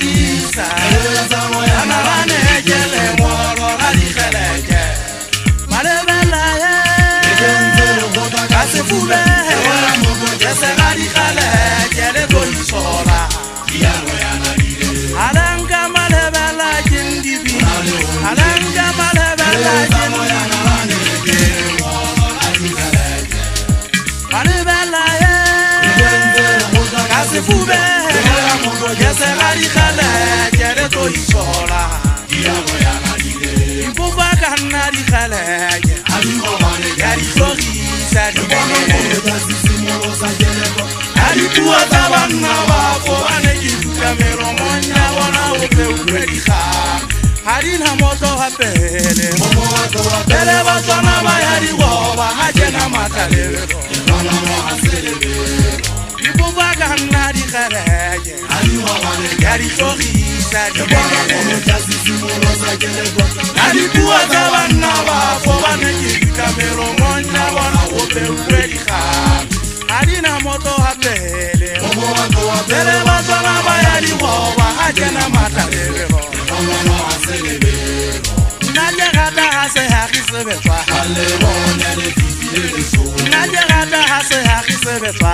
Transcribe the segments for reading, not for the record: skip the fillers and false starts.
nyedisa ana bane jele moro la di kheleke malebela ye kasefube jese ga di kheleke le go isola alanga malebela jindibi alanga malebela jindibi malebela ye kasefube jese ga di kheleke le go isola ibuba kana di kheleke yari florisa di ari tua tabana bafo ane jibuka mero monya wana upe ukwedi kha hari na moto hapele bele batwana bayari goba hajena matalero ibuba kana di kheleke yari florisa di ari tua tabana bafo ane jibuka mero monya wana upe ukwedi kha Adina moto hapele Bele batwana bayari goba hajena matalero Naje gata hase hakise betwa Naje gata hase hakise betwa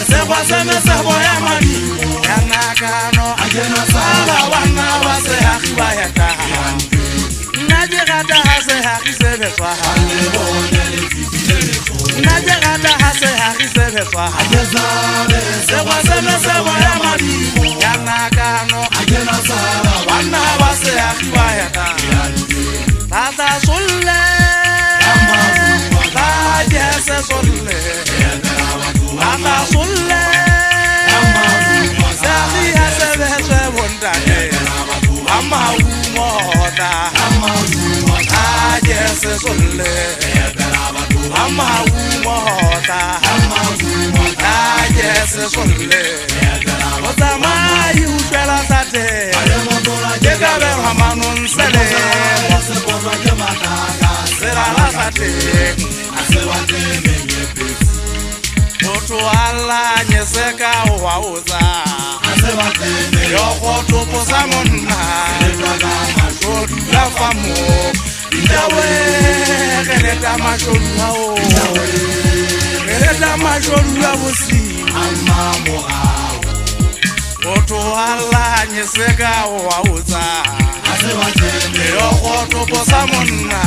Sewa seme sebo ya mani Yana kano Sala wana wase hakiba yata Naje gata hase hakise betwa Naje gata hase hakise betwa Sewa seme sebo ya mani Yana kano Wana wase hakiba yata Tata sulle Tajese sulle Tata sulle Sari hase betwe bundane Amma umoda Tajese sulle Amma umoda Tajese sulle Otama yushela tate Jega be hamanun sele Sera la tate Oto ala nyeseka wauza Yoko tupo samona Shodu la famo Idawe Keleta mashodu hao Keleta mashodu la wusi Oto ala nyeseka wauza Yoko tupo samona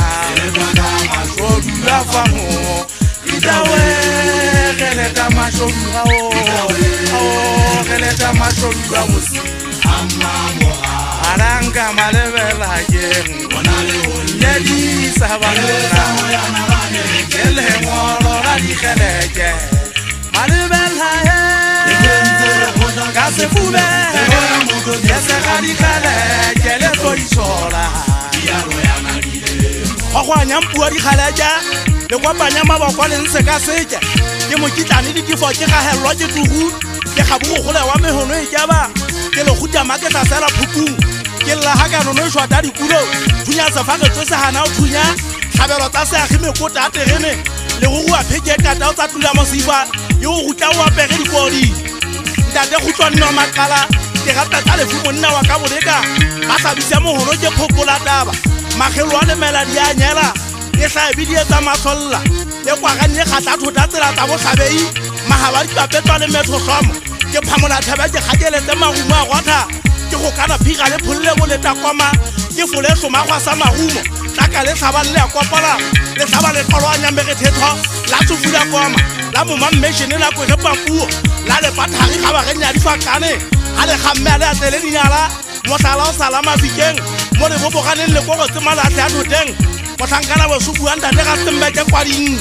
Shodu la famo Idawe Keleta mashodu hao Keleta mashodu la wusi Aranga malebela jen Yedi sabalera Kele moro la di kheleke Malebela jen Kasefube Yese gadi kheleke Le go isola Kwa nyampu di kheleke Le kwa banyama ba kwa lense ka seke Ke mokitani di kifo ke ga helwa ke tugu Ke gabu go le wa mehono e jaba Ke le khuta maketa sala phukung Ke la haka no no shwa tadi kulo thunya sa fa ke tse hana o thunya khabelo tsa se agime ko ta terene le go go apheke ka ta o tsa tula mo sifa yo go tla wa pege di kodi ntate go tswa nna makala ke rata tsa le fu monna wa ka bodeka ba sa bitsa mo hono ke phokola taba magelo a le mela di a nyela ke sa ebidie tsa masolla le kwa ga nne ga tla thota tsela tsa bo tlhabei mahaba di papetwa le metho somo ke phamola thaba ke khakeletse maguma a gotha ke go kana phiga le phulle bo le takoma ke fole hloma gwa sa magumo taka le tlhaba le ya kopala le tlhaba le tolo a nyambege thetho la tsufula koma la mo mammeshene la go repa puo la le pathari ga ba ge nya di fakane ha le gamme le a tsele dinyala mo tala o salama fikeng mo le boboganeng le go go tsemala tsa thoteng mo thankana bo su buanda le ga tsembe ke kwading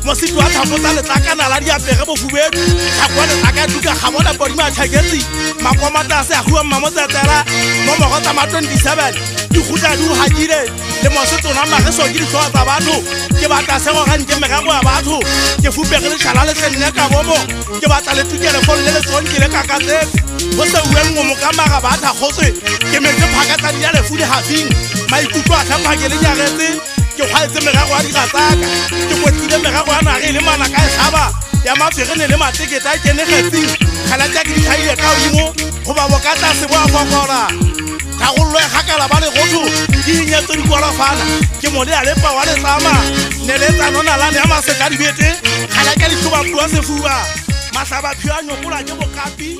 mo se twa thapotsa le tlakana la diapere bo fubedu thakwa le tlaka duka ga bona bodi ma thaketsi makoma tsa se a huwa mamotsa tsela mo mo go tsa ma 27 di khuta du hajile le mo se tsona ma re so ke di tsoa tsa batho ke batla se go ga nke merago ya batho ke fupege le tshala le tsenne ka bomo ke batla le tukele folle le tsonke le kakatse go se ueng mo ka maga batha khotse ke metse phakatsa di ya le fudi hafing maikutlo a tlhapha ke le nyaretse ke khwaetse merago a di gatsaka ke kwetile merago a nage le manaka e tlhaba ya mafegene le mateketa ke ne getsing khala tsa ke di thaile ka imo goba boka tlase bo a fokola thagollo e kgakala ba legotho ke inyetso dikolofana ke mole a lepa wa letlama neletsa nonalane ya maseka dibete kgala ke ditlobatlwa sefuba mahlabaphio a nyokola ke bokapi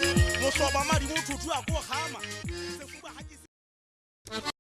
mosoba madimo thuthu a ko gama